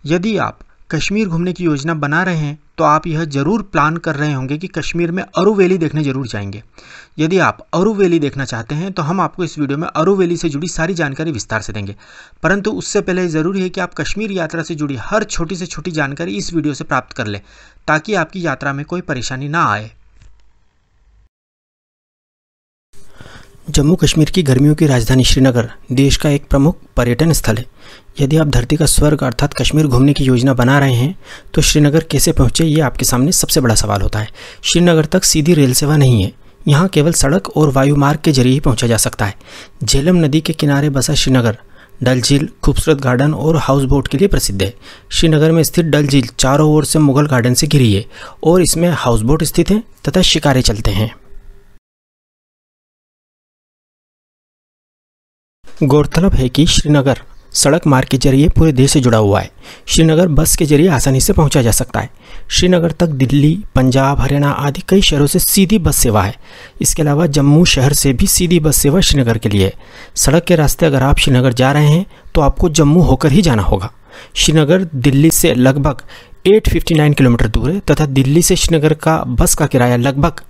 यदि आप कश्मीर घूमने की योजना बना रहे हैं तो आप यह जरूर प्लान कर रहे होंगे कि कश्मीर में अरू वैली देखने जरूर जाएंगे। यदि आप अरू वैली देखना चाहते हैं तो हम आपको इस वीडियो में अरू वैली से जुड़ी सारी जानकारी विस्तार से देंगे, परंतु उससे पहले ज़रूरी है कि आप कश्मीर यात्रा से जुड़ी हर छोटी से छोटी जानकारी इस वीडियो से प्राप्त कर लें ताकि आपकी यात्रा में कोई परेशानी ना आए। जम्मू कश्मीर की गर्मियों की राजधानी श्रीनगर देश का एक प्रमुख पर्यटन स्थल है। यदि आप धरती का स्वर्ग अर्थात कश्मीर घूमने की योजना बना रहे हैं तो श्रीनगर कैसे पहुंचे, ये आपके सामने सबसे बड़ा सवाल होता है। श्रीनगर तक सीधी रेल सेवा नहीं है, यहाँ केवल सड़क और वायु मार्ग के जरिए ही पहुंचा जा सकता है। झेलम नदी के किनारे बसा श्रीनगर डल झील, खूबसूरत गार्डन और हाउस बोट के लिए प्रसिद्ध है। श्रीनगर में स्थित डल झील चारों ओर से मुगल गार्डन से घिरी है और इसमें हाउस बोट स्थित हैं तथा शिकारे चलते हैं। गौरतलब है कि श्रीनगर सड़क मार्ग के जरिए पूरे देश से जुड़ा हुआ है। श्रीनगर बस के जरिए आसानी से पहुंचा जा सकता है। श्रीनगर तक दिल्ली, पंजाब, हरियाणा आदि कई शहरों से सीधी बस सेवा है। इसके अलावा जम्मू शहर से भी सीधी बस सेवा श्रीनगर के लिए है। सड़क के रास्ते अगर आप श्रीनगर जा रहे हैं तो आपको जम्मू होकर ही जाना होगा। श्रीनगर दिल्ली से लगभग 859 किलोमीटर दूर है तथा दिल्ली से श्रीनगर का बस का किराया लगभग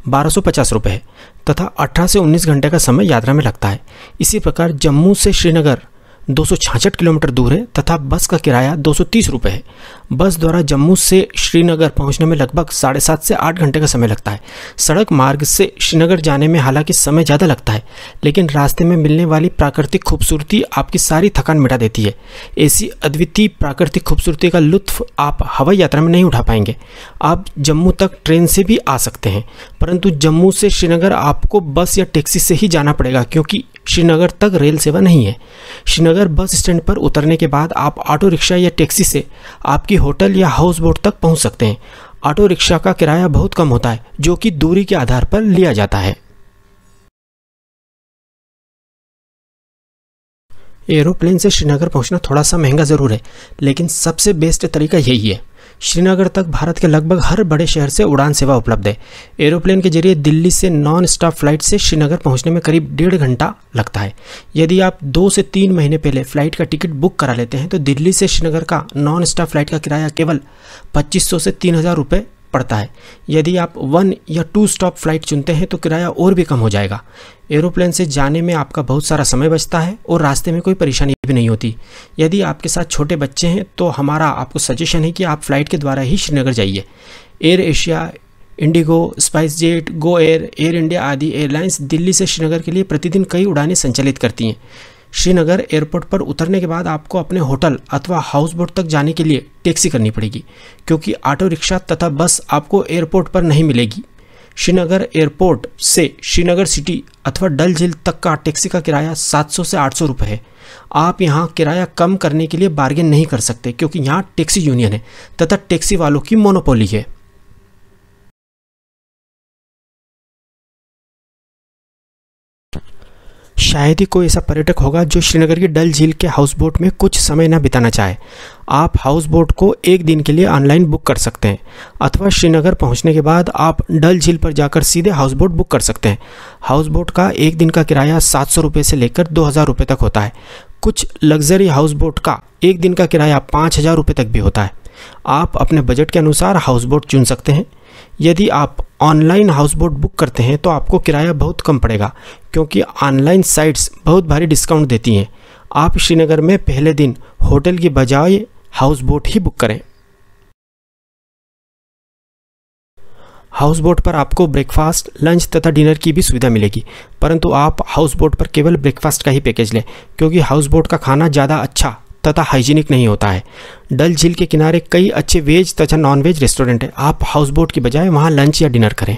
1250 रुपये है तथा 18 से 19 घंटे का समय यात्रा में लगता है। इसी प्रकार जम्मू से श्रीनगर 266 किलोमीटर दूर है तथा बस का किराया 230 रुपये है। बस द्वारा जम्मू से श्रीनगर पहुंचने में लगभग 7.5 से 8 घंटे का समय लगता है। सड़क मार्ग से श्रीनगर जाने में हालांकि समय ज़्यादा लगता है, लेकिन रास्ते में मिलने वाली प्राकृतिक खूबसूरती आपकी सारी थकान मिटा देती है। ऐसी अद्वितीय प्राकृतिक खूबसूरती का लुत्फ आप हवाई यात्रा में नहीं उठा पाएंगे। आप जम्मू तक ट्रेन से भी आ सकते हैं, परंतु जम्मू से श्रीनगर आपको बस या टैक्सी से ही जाना पड़ेगा क्योंकि श्रीनगर तक रेल सेवा नहीं है। श्रीनगर बस स्टैंड पर उतरने के बाद आप ऑटो रिक्शा या टैक्सी से आपकी होटल या हाउस बोट तक पहुंच सकते हैं। ऑटो रिक्शा का किराया बहुत कम होता है जो कि दूरी के आधार पर लिया जाता है। एरोप्लेन से श्रीनगर पहुंचना थोड़ा सा महंगा ज़रूर है, लेकिन सबसे बेस्ट तरीका यही है। श्रीनगर तक भारत के लगभग हर बड़े शहर से उड़ान सेवा उपलब्ध है। एरोप्लेन के जरिए दिल्ली से नॉन स्टॉप फ्लाइट से श्रीनगर पहुंचने में करीब 1.5 घंटा लगता है। यदि आप 2 से 3 महीने पहले फ़्लाइट का टिकट बुक करा लेते हैं तो दिल्ली से श्रीनगर का नॉन स्टॉप फ्लाइट का किराया केवल 2500 से 3000 रुपये पड़ता है। यदि आप 1 या 2 स्टॉप फ्लाइट चुनते हैं तो किराया और भी कम हो जाएगा। एरोप्लेन से जाने में आपका बहुत सारा समय बचता है और रास्ते में कोई परेशानी भी नहीं होती। यदि आपके साथ छोटे बच्चे हैं तो हमारा आपको सजेशन है कि आप फ्लाइट के द्वारा ही श्रीनगर जाइए। Air Asia, Indigo, spice jet, Go Air, air India आदि एयरलाइंस दिल्ली से श्रीनगर के लिए प्रतिदिन कई उड़ानें संचालित करती हैं। श्रीनगर एयरपोर्ट पर उतरने के बाद आपको अपने होटल अथवा हाउस बोट तक जाने के लिए टैक्सी करनी पड़ेगी क्योंकि ऑटो रिक्शा तथा बस आपको एयरपोर्ट पर नहीं मिलेगी। श्रीनगर एयरपोर्ट से श्रीनगर सिटी अथवा डल झील तक का टैक्सी का किराया 700 से 800 रुपये है। आप यहाँ किराया कम करने के लिए बार्गेन नहीं कर सकते क्योंकि यहाँ टैक्सी यूनियन है तथा टैक्सी वालों की मोनोपोली है। शायद ही कोई ऐसा पर्यटक होगा जो श्रीनगर की डल झील के हाउस बोट में कुछ समय न बिताना चाहे। आप हाउस बोट को 1 दिन के लिए ऑनलाइन बुक कर सकते हैं अथवा श्रीनगर पहुंचने के बाद आप डल झील पर जाकर सीधे हाउस बोट बुक कर सकते हैं। हाउस बोट का 1 दिन का किराया 700 रुपये से लेकर 2000 रुपये तक होता है। कुछ लग्जरी हाउस बोट का 1 दिन का किराया 5000 रुपये तक भी होता है। आप अपने बजट के अनुसार हाउस बोट चुन सकते हैं। यदि आप ऑनलाइन हाउस बोट बुक करते हैं तो आपको किराया बहुत कम पड़ेगा क्योंकि ऑनलाइन साइट्स बहुत भारी डिस्काउंट देती हैं। आप श्रीनगर में पहले दिन होटल की बजाय हाउस बोट ही बुक करें। हाउस बोट पर आपको ब्रेकफास्ट, लंच तथा डिनर की भी सुविधा मिलेगी, परंतु आप हाउस बोट पर केवल ब्रेकफास्ट का ही पैकेज लें क्योंकि हाउस बोट का खाना ज़्यादा अच्छा तथा हाइजीनिक नहीं होता है। डल झील के किनारे कई अच्छे वेज तथा नॉन वेज रेस्टोरेंट हैं। आप हाउस बोट की बजाय वहां लंच या डिनर करें।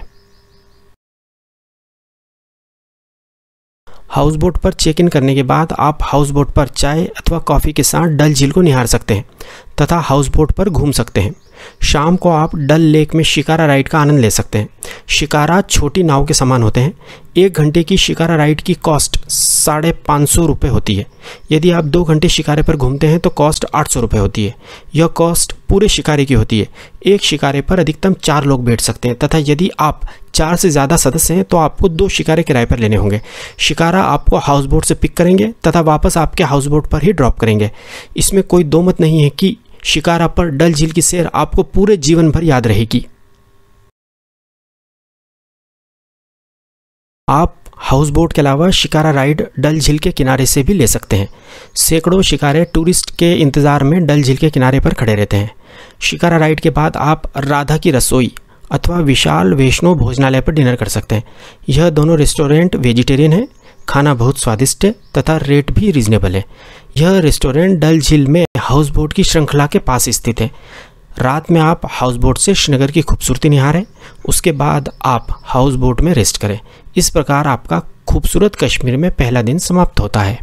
हाउस बोट पर चेक इन करने के बाद आप हाउस बोट पर चाय अथवा कॉफ़ी के साथ डल झील को निहार सकते हैं तथा हाउस बोट पर घूम सकते हैं। शाम को आप डल लेक में शिकारा राइड का आनंद ले सकते हैं। शिकारा छोटी नाव के समान होते हैं। 1 घंटे की शिकारा राइड की कॉस्ट 550 रुपये होती है। यदि आप 2 घंटे शिकारे पर घूमते हैं तो कॉस्ट 800 रुपये होती है। यह कॉस्ट पूरे शिकारे की होती है। एक शिकारे पर अधिकतम 4 लोग बैठ सकते हैं तथा यदि आप 4 से ज़्यादा सदस्य हैं तो आपको 2 शिकारे किराए पर लेने होंगे। शिकारा आपको हाउस बोट से पिक करेंगे तथा वापस आपके हाउस बोट पर ही ड्रॉप करेंगे। इसमें कोई दो मत नहीं है कि शिकारा पर डल झील की सैर आपको पूरे जीवन भर याद रहेगी। आप हाउस बोट के अलावा शिकारा राइड डल झील के किनारे से भी ले सकते हैं। सैकड़ों शिकारे टूरिस्ट के इंतज़ार में डल झील के किनारे पर खड़े रहते हैं। शिकारा राइड के बाद आप राधा की रसोई अथवा विशाल वैष्णो भोजनालय पर डिनर कर सकते हैं। यह दोनों रेस्टोरेंट वेजिटेरियन है, खाना बहुत स्वादिष्ट है तथा रेट भी रीजनेबल है। यह रेस्टोरेंट डल झील में हाउस बोट की श्रृंखला के पास स्थित है। रात में आप हाउस बोट से श्रीनगर की खूबसूरती निहारें, उसके बाद आप हाउस बोट में रेस्ट करें। इस प्रकार आपका खूबसूरत कश्मीर में पहला दिन समाप्त होता है।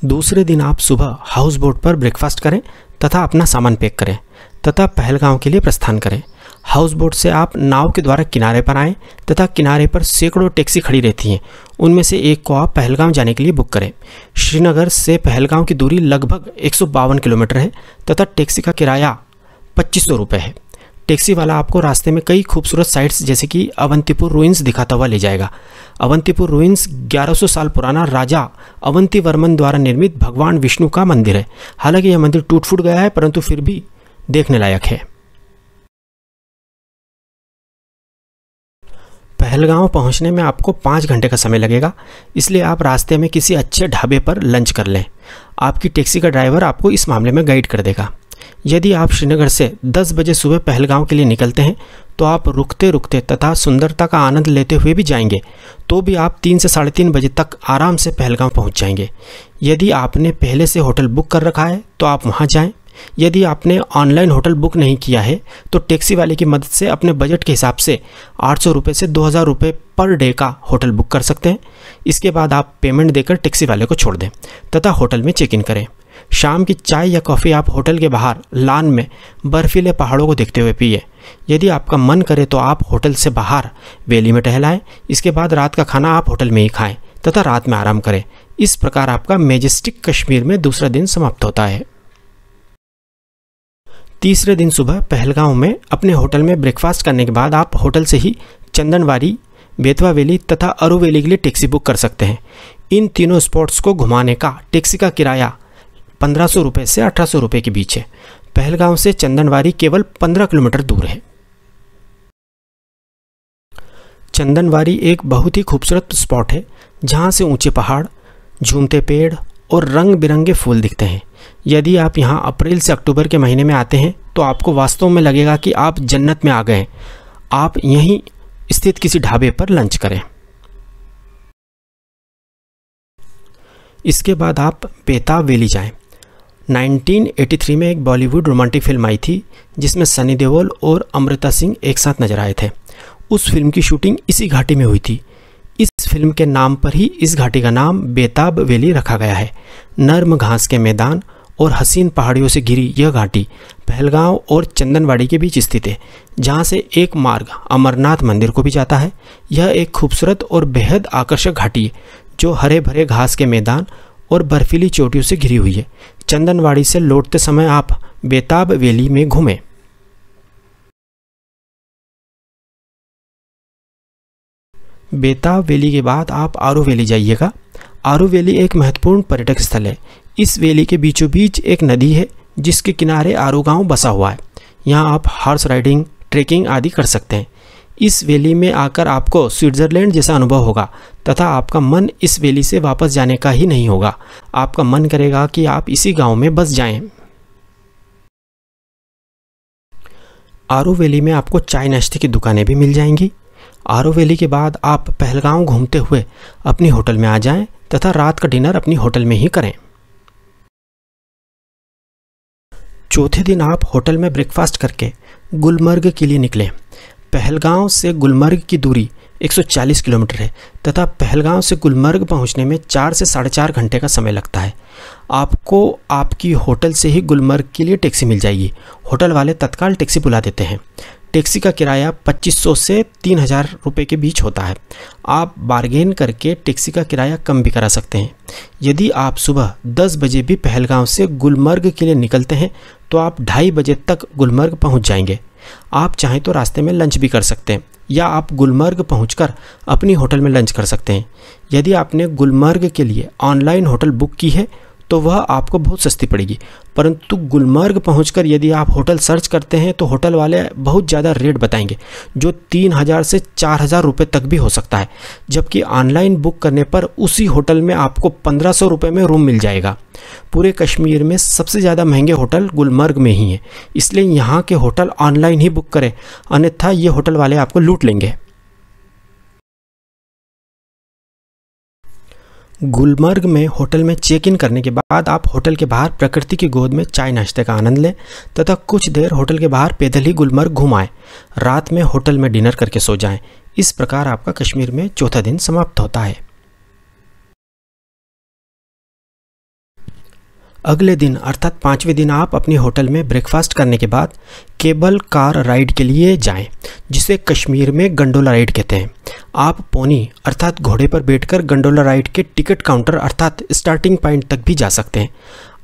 दूसरे दिन आप सुबह हाउस बोट पर ब्रेकफास्ट करें तथा अपना सामान पैक करें तथा पहलगांव के लिए प्रस्थान करें। हाउस बोट से आप नाव के द्वारा किनारे पर आएँ तथा किनारे पर सैकड़ों टैक्सी खड़ी रहती हैं। उनमें से एक को आप पहलगाम जाने के लिए बुक करें। श्रीनगर से पहलगाम की दूरी लगभग 152 किलोमीटर है तथा टैक्सी का किराया 2500 रुपये है। टैक्सी वाला आपको रास्ते में कई खूबसूरत साइट्स जैसे कि अवंतीपुर रुइंस दिखाता हुआ ले जाएगा। अवंतीपुर रुइंस 1100 साल पुराना राजा अवंती वर्मन द्वारा निर्मित भगवान विष्णु का मंदिर है। हालांकि यह मंदिर टूट फूट गया है परंतु फिर भी देखने लायक है। पहलगांव पहुंचने में आपको 5 घंटे का समय लगेगा, इसलिए आप रास्ते में किसी अच्छे ढाबे पर लंच कर लें। आपकी टैक्सी का ड्राइवर आपको इस मामले में गाइड कर देगा। यदि आप श्रीनगर से 10 बजे सुबह पहलगांव के लिए निकलते हैं तो आप रुकते रुकते तथा सुंदरता का आनंद लेते हुए भी जाएंगे तो भी आप 3 से 3:30 बजे तक आराम से पहलगांव पहुंच जाएंगे। यदि आपने पहले से होटल बुक कर रखा है तो आप वहां जाएं। यदि आपने ऑनलाइन होटल बुक नहीं किया है तो टैक्सी वाले की मदद से अपने बजट के हिसाब से 800 रुपये से 2000 रुपये पर डे का होटल बुक कर सकते हैं। इसके बाद आप पेमेंट देकर टैक्सी वाले को छोड़ दें तथा होटल में चेक इन करें। शाम की चाय या कॉफ़ी आप होटल के बाहर लान में बर्फीले पहाड़ों को देखते हुए पिए। यदि आपका मन करे तो आप होटल से बाहर वैली में टहलाएं। इसके बाद रात का खाना आप होटल में ही खाएं तथा रात में आराम करें। इस प्रकार आपका मैजेस्टिक कश्मीर में दूसरा दिन समाप्त होता है। तीसरे दिन सुबह पहलगांव में अपने होटल में ब्रेकफास्ट करने के बाद आप होटल से ही चंदनवारी, बेतवा वैली तथा अरू वैली के लिए टैक्सी बुक कर सकते हैं। इन तीनों स्पॉट्स को घुमाने का टैक्सी का किराया 1500 रुपये से 1800 रुपये के बीच है। पहलगांव से चंदनवारी केवल 15 किलोमीटर दूर है। चंदनवारी एक बहुत ही खूबसूरत स्पॉट है जहां से ऊंचे पहाड़, झूमते पेड़ और रंग बिरंगे फूल दिखते हैं। यदि आप यहां अप्रैल से अक्टूबर के महीने में आते हैं तो आपको वास्तव में लगेगा कि आप जन्नत में आ गए। आप यहीं स्थित किसी ढाबे पर लंच करें। इसके बाद आप बेताब वैली जाएं। 1983 में एक बॉलीवुड रोमांटिक फिल्म आई थी जिसमें सनी देओल और अमृता सिंह एक साथ नजर आए थे। उस फिल्म की शूटिंग इसी घाटी में हुई थी। इस फिल्म के नाम पर ही इस घाटी का नाम बेताब वैली रखा गया है। नर्म घास के मैदान और हसीन पहाड़ियों से घिरी यह घाटी पहलगांव और चंदनवाड़ी के बीच स्थित है, जहां से एक मार्ग अमरनाथ मंदिर को भी जाता है। यह एक खूबसूरत और बेहद आकर्षक घाटी है जो हरे भरे घास के मैदान और बर्फीली चोटियों से घिरी हुई है। चंदनवाड़ी से लौटते समय आप बेताब वैली में घूमें। बेताब वैली के बाद आप आरू वैली जाइएगा। आरू वैली एक महत्वपूर्ण पर्यटक स्थल है। इस वैली के बीचों बीच एक नदी है जिसके किनारे आरू गांव बसा हुआ है। यहाँ आप हॉर्स राइडिंग, ट्रेकिंग आदि कर सकते हैं। इस वैली में आकर आपको स्विट्जरलैंड जैसा अनुभव होगा तथा आपका मन इस वैली से वापस जाने का ही नहीं होगा। आपका मन करेगा कि आप इसी गांव में बस जाएं। आरू वैली में आपको चाय नाश्ते की दुकानें भी मिल जाएंगी। आरू वैली के बाद आप पहलगांव घूमते हुए अपनी होटल में आ जाएं तथा रात का डिनर अपनी होटल में ही करें। चौथे दिन आप होटल में ब्रेकफास्ट करके गुलमर्ग के लिए निकलें। पहलगांव से गुलमर्ग की दूरी 140 किलोमीटर है तथा पहलगांव से गुलमर्ग पहुंचने में 4 से 4.5 घंटे का समय लगता है। आपको आपकी होटल से ही गुलमर्ग के लिए टैक्सी मिल जाएगी। होटल वाले तत्काल टैक्सी बुला देते हैं। टैक्सी का किराया 2500 से 3000 रुपये के बीच होता है। आप बार्गेन करके टैक्सी का किराया कम भी करा सकते हैं। यदि आप सुबह 10 बजे भी पहलगांव से गुलमर्ग के लिए निकलते हैं तो आप 2:30 बजे तक गुलमर्ग पहुंच जाएंगे। आप चाहें तो रास्ते में लंच भी कर सकते हैं या आप गुलमर्ग पहुंचकर अपनी होटल में लंच कर सकते हैं। यदि आपने गुलमर्ग के लिए ऑनलाइन होटल बुक की है तो वह आपको बहुत सस्ती पड़ेगी। परंतु गुलमर्ग पहुंचकर यदि आप होटल सर्च करते हैं तो होटल वाले बहुत ज़्यादा रेट बताएंगे, जो 3000 से 4000 रुपये तक भी हो सकता है, जबकि ऑनलाइन बुक करने पर उसी होटल में आपको 1500 रुपये में रूम मिल जाएगा। पूरे कश्मीर में सबसे ज़्यादा महंगे होटल गुलमर्ग में ही है, इसलिए यहाँ के होटल ऑनलाइन ही बुक करें, अन्यथा ये होटल वाले आपको लूट लेंगे। गुलमर्ग में होटल में चेक इन करने के बाद आप होटल के बाहर प्रकृति की गोद में चाय नाश्ते का आनंद लें तथा कुछ देर होटल के बाहर पैदल ही गुलमर्ग घुमाएं। रात में होटल में डिनर करके सो जाएं। इस प्रकार आपका कश्मीर में चौथा दिन समाप्त होता है। अगले दिन अर्थात 5वें दिन आप अपने होटल में ब्रेकफास्ट करने के बाद केबल कार राइड के लिए जाएं, जिसे कश्मीर में गंडोला राइड कहते हैं। आप पोनी अर्थात घोड़े पर बैठकर गंडोला राइड के टिकट काउंटर अर्थात स्टार्टिंग पॉइंट तक भी जा सकते हैं।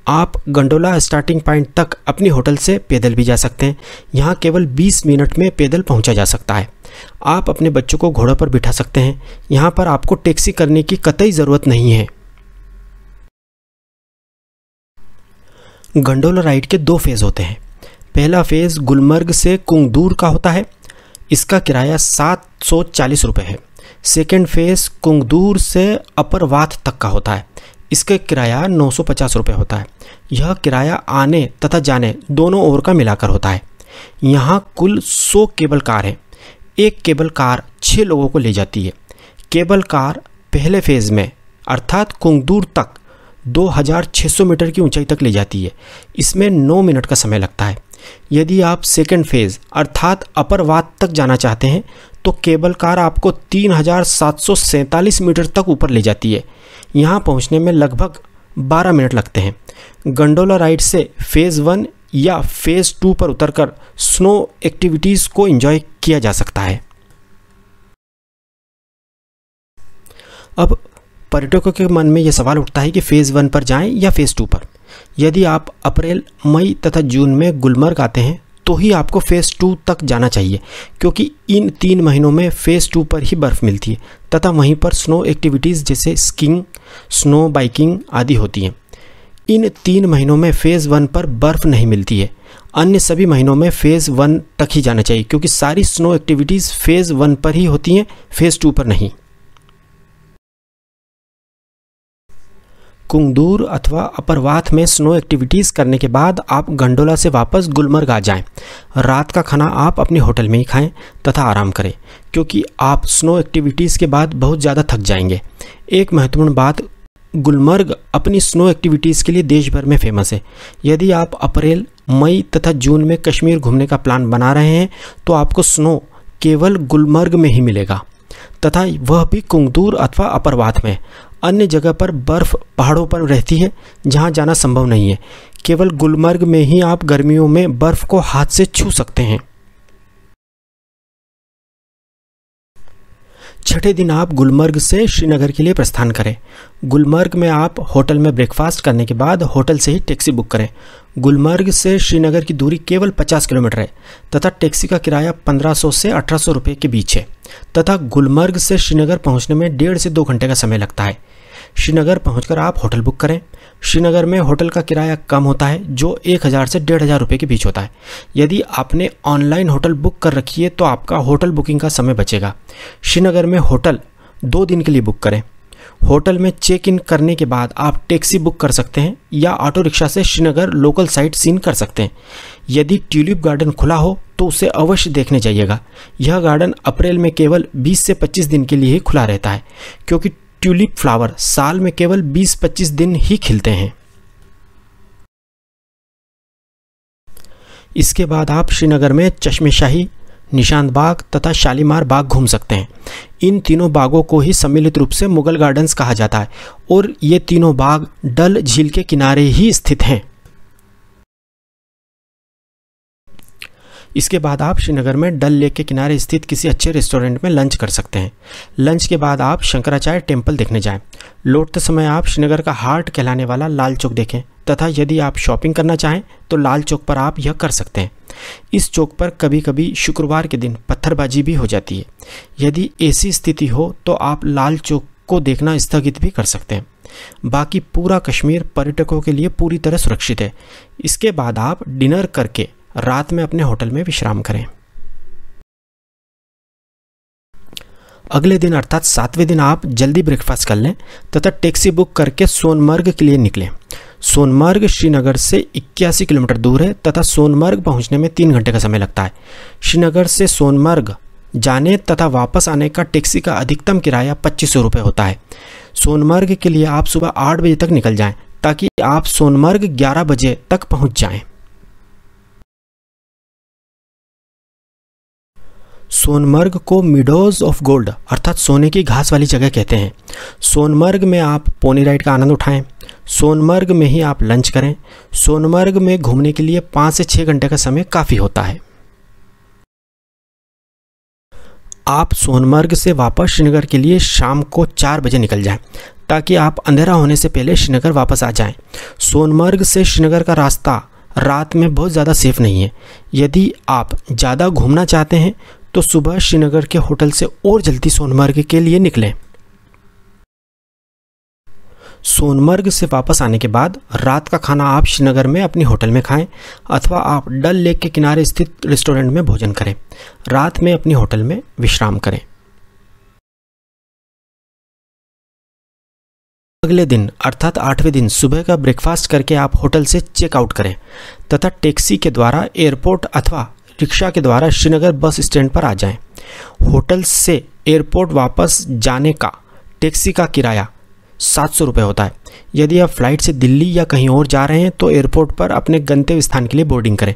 आप गंडोला स्टार्टिंग पॉइंट तक अपने होटल से पैदल भी जा सकते हैं। यहाँ केवल 20 मिनट में पैदल पहुँचा जा सकता है। आप अपने बच्चों को घोड़े पर बिठा सकते हैं। यहाँ पर आपको टैक्सी करने की कतई ज़रूरत नहीं है। गंडोला राइड के 2 फेज़ होते हैं। पहला फेज़ गुलमर्ग से कुंगदूर का होता है, इसका किराया 740 रुपये है। सेकेंड फेज़ कुंगदूर से अपर वाथ तक का होता है, इसका किराया 950 रुपये होता है। यह किराया आने तथा जाने दोनों ओर का मिलाकर होता है। यहाँ कुल 100 केबल कार है। एक केबल कार 6 लोगों को ले जाती है। केबल कार पहले फेज़ में अर्थात कुंगदूर तक 2600 मीटर की ऊंचाई तक ले जाती है। इसमें 9 मिनट का समय लगता है। यदि आप सेकेंड फेज़ अर्थात अपर वात तक जाना चाहते हैं तो केबल कार आपको 3747 मीटर तक ऊपर ले जाती है। यहाँ पहुँचने में लगभग 12 मिनट लगते हैं। गंडोला राइड से फेज़ 1 या फेज़ 2 पर उतरकर स्नो एक्टिविटीज़ को एंजॉय किया जा सकता है। अब पर्यटकों के मन में यह सवाल उठता है कि फेज़ 1 पर जाएं या फेज़ 2 पर। यदि आप अप्रैल, मई तथा जून में गुलमर्ग आते हैं तो ही आपको फेज़ 2 तक जाना चाहिए, क्योंकि इन 3 महीनों में फेज़ 2 पर ही बर्फ़ मिलती है तथा वहीं पर स्नो एक्टिविटीज़ जैसे स्कीइंग, स्नो बाइकिंग आदि होती हैं। इन 3 महीनों में फेज़ 1 पर बर्फ़ नहीं मिलती है। अन्य सभी महीनों में फेज़ 1 तक ही जाना चाहिए, क्योंकि सारी स्नो एक्टिविटीज़ फेज़ 1 पर ही होती हैं, फेज़ 2 पर नहीं। कुंगदूर अथवा अपरवाथ में स्नो एक्टिविटीज़ करने के बाद आप गंडोला से वापस गुलमर्ग आ जाएं। रात का खाना आप अपने होटल में ही खाएं तथा आराम करें, क्योंकि आप स्नो एक्टिविटीज़ के बाद बहुत ज़्यादा थक जाएंगे। एक महत्वपूर्ण बात, गुलमर्ग अपनी स्नो एक्टिविटीज़ के लिए देश भर में फेमस है। यदि आप अप्रैल, मई तथा जून में कश्मीर घूमने का प्लान बना रहे हैं तो आपको स्नो केवल गुलमर्ग में ही मिलेगा तथा वह भी कुंगदूर अथवा अपरवाथ में। अन्य जगह पर बर्फ़ पहाड़ों पर रहती है जहां जाना संभव नहीं है। केवल गुलमर्ग में ही आप गर्मियों में बर्फ़ को हाथ से छू सकते हैं। छठे दिन आप गुलमर्ग से श्रीनगर के लिए प्रस्थान करें। गुलमर्ग में आप होटल में ब्रेकफास्ट करने के बाद होटल से ही टैक्सी बुक करें। गुलमर्ग से श्रीनगर की दूरी केवल 50 किलोमीटर है तथा टैक्सी का किराया 1500 से 1800 रुपये के बीच है तथा गुलमर्ग से श्रीनगर पहुंचने में 1.5 से 2 घंटे का समय लगता है। श्रीनगर पहुंचकर आप होटल बुक करें। श्रीनगर में होटल का किराया कम होता है, जो 1000 से 1500 रुपये के बीच होता है। यदि आपने ऑनलाइन होटल बुक कर रखी है तो आपका होटल बुकिंग का समय बचेगा। श्रीनगर में होटल 2 दिन के लिए बुक करें। होटल में चेक इन करने के बाद आप टैक्सी बुक कर सकते हैं या ऑटो रिक्शा से श्रीनगर लोकल साइट सीन कर सकते हैं। यदि ट्यूलिप गार्डन खुला हो तो उसे अवश्य देखने जाइएगा। यह गार्डन अप्रैल में केवल 20 से 25 दिन के लिए ही खुला रहता है, क्योंकि ट्यूलिप फ्लावर साल में केवल 20-25 दिन ही खिलते हैं। इसके बाद आप श्रीनगर में चश्मे-शाही, निशांत बाग तथा शालीमार बाग घूम सकते हैं। इन तीनों बागों को ही सम्मिलित रूप से मुगल गार्डन्स कहा जाता है और ये तीनों बाग डल झील के किनारे ही स्थित हैं। इसके बाद आप श्रीनगर में डल लेक के किनारे स्थित किसी अच्छे रेस्टोरेंट में लंच कर सकते हैं। लंच के बाद आप शंकराचार्य टेम्पल देखने जाएं। लौटते समय आप श्रीनगर का हार्ट कहलाने वाला लाल चौक देखें तथा यदि आप शॉपिंग करना चाहें तो लाल चौक पर आप यह कर सकते हैं। इस चौक पर कभी कभी शुक्रवार के दिन पत्थरबाजी भी हो जाती है। यदि ऐसी स्थिति हो तो आप लाल चौक को देखना स्थगित भी कर सकते हैं। बाकी पूरा कश्मीर पर्यटकों के लिए पूरी तरह सुरक्षित है। इसके बाद आप डिनर करके रात में अपने होटल में विश्राम करें। अगले दिन अर्थात 7वें दिन आप जल्दी ब्रेकफास्ट कर लें तथा टैक्सी बुक करके सोनमर्ग के लिए निकलें। सोनमर्ग श्रीनगर से 81 किलोमीटर दूर है तथा सोनमर्ग पहुंचने में 3 घंटे का समय लगता है। श्रीनगर से सोनमर्ग जाने तथा वापस आने का टैक्सी का अधिकतम किराया 2500 रुपये होता है। सोनमर्ग के लिए आप सुबह 8 बजे तक निकल जाएं ताकि आप सोनमर्ग 11 बजे तक पहुंच जाएं। सोनमर्ग को मिडोज ऑफ गोल्ड अर्थात सोने की घास वाली जगह कहते हैं। सोनमर्ग में आप पोनी राइड का आनंद उठाएं। सोनमर्ग में ही आप लंच करें। सोनमर्ग में घूमने के लिए 5 से 6 घंटे का समय काफ़ी होता है। आप सोनमर्ग से वापस श्रीनगर के लिए शाम को 4 बजे निकल जाएं ताकि आप अंधेरा होने से पहले श्रीनगर वापस आ जाएं। सोनमर्ग से श्रीनगर का रास्ता रात में बहुत ज़्यादा सेफ नहीं है। यदि आप ज़्यादा घूमना चाहते हैं तो सुबह श्रीनगर के होटल से और जल्दी सोनमर्ग के लिए निकलें। सोनमर्ग से वापस आने के बाद रात का खाना आप श्रीनगर में अपनी होटल में खाएं अथवा आप डल लेक के किनारे स्थित रेस्टोरेंट में भोजन करें। रात में अपनी होटल में विश्राम करें। अगले दिन अर्थात 8वें दिन सुबह का ब्रेकफास्ट करके आप होटल से चेकआउट करें तथा टैक्सी के द्वारा एयरपोर्ट अथवा रिक्शा के द्वारा श्रीनगर बस स्टैंड पर आ जाएं। होटल से एयरपोर्ट वापस जाने का टैक्सी का किराया 700 रुपये होता है। यदि आप फ्लाइट से दिल्ली या कहीं और जा रहे हैं तो एयरपोर्ट पर अपने गंतव्य स्थान के लिए बोर्डिंग करें।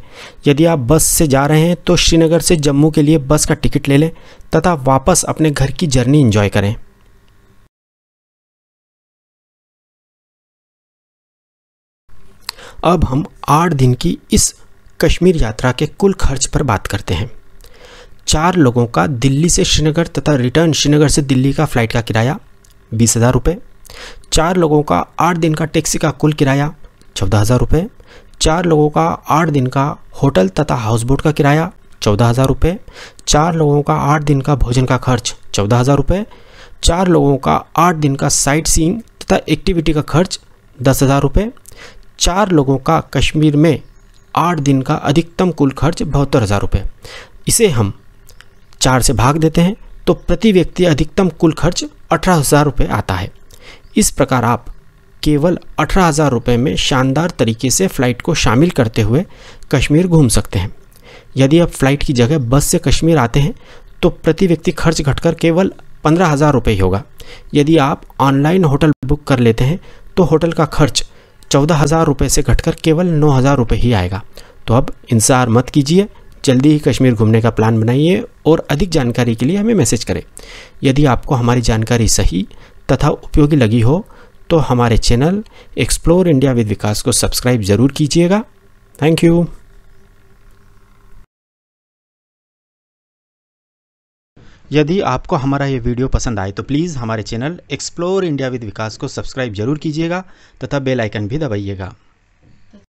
यदि आप बस से जा रहे हैं तो श्रीनगर से जम्मू के लिए बस का टिकट ले लें तथा वापस अपने घर की जर्नी एंजॉय करें। अब हम 8 दिन की इस कश्मीर यात्रा के कुल खर्च पर बात करते हैं। 4 लोगों का दिल्ली से श्रीनगर तथा रिटर्न श्रीनगर से दिल्ली का फ्लाइट का किराया 20,000 रुपये। 4 लोगों का 8 दिन का टैक्सी का कुल किराया 14,000 रुपये। 4 लोगों का 8 दिन का होटल तथा हाउस बोट का किराया 14,000 रुपये। 4 लोगों का 8 दिन का भोजन का खर्च 14,000 रुपये। 4 लोगों का 8 दिन का साइट सीइंग तथा एक्टिविटी का खर्च 10,000 रुपये। 4 लोगों का कश्मीर में 8 दिन का अधिकतम कुल खर्च 72,000 रुपये। इसे हम 4 से भाग देते हैं तो प्रति व्यक्ति अधिकतम कुल खर्च 18,000 रुपये आता है। इस प्रकार आप केवल 18,000 रुपये में शानदार तरीके से फ़्लाइट को शामिल करते हुए कश्मीर घूम सकते हैं। यदि आप फ़्लाइट की जगह बस से कश्मीर आते हैं तो प्रति व्यक्ति खर्च घटकर केवल 15,000 रुपये ही होगा। यदि आप ऑनलाइन होटल बुक कर लेते हैं तो होटल का खर्च 14,000 रुपये से घटकर केवल 9,000 रुपये ही आएगा। तो अब इंतज़ार मत कीजिए, जल्दी ही कश्मीर घूमने का प्लान बनाइए और अधिक जानकारी के लिए हमें मैसेज करें। यदि आपको हमारी जानकारी सही तथा उपयोगी लगी हो तो हमारे चैनल एक्सप्लोर इंडिया विद विकास को सब्सक्राइब ज़रूर कीजिएगा। Thank you. यदि आपको हमारा ये वीडियो पसंद आए तो प्लीज़ हमारे चैनल एक्सप्लोर इंडिया विद विकास को सब्सक्राइब जरूर कीजिएगा तथा बेल आइकन भी दबाइएगा।